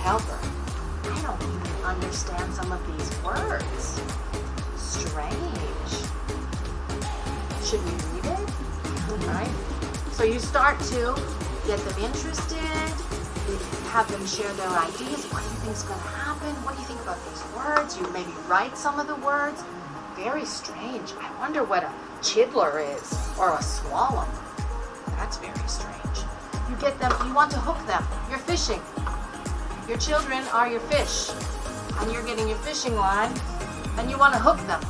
helper. I don't even understand some of these words. Strange. Should we read it? Right? So you start to get them interested, have them share their ideas. What do you think is going to happen? What do you think about these words? You maybe write some of the words. Very strange. I wonder what a chiddler is, or a swallow. That's very strange. You get them, you want to hook them. You're fishing. Your children are your fish, and you're getting your fishing line, and you want to hook them,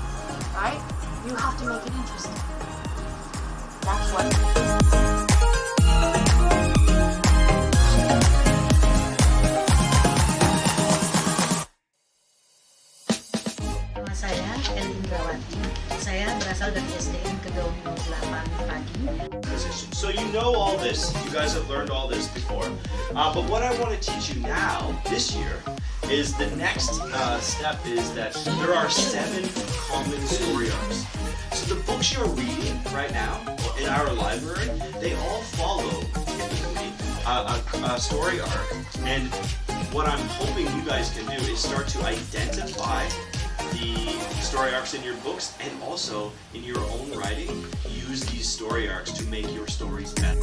right? You have to make it interesting. That's what. Nama saya Elindrawati. Saya berasal dari SDN Kedaung 8 pagi. So you know all this, you guys have learned all this before, but what I want to teach you now, this year, is the next step is that there are 7 common story arcs. So the books you're reading right now in our library, they all follow a story arc, and what I'm hoping you guys can do is start to identify the story arcs in your books, and also in your own writing, use these story arcs to make your stories better.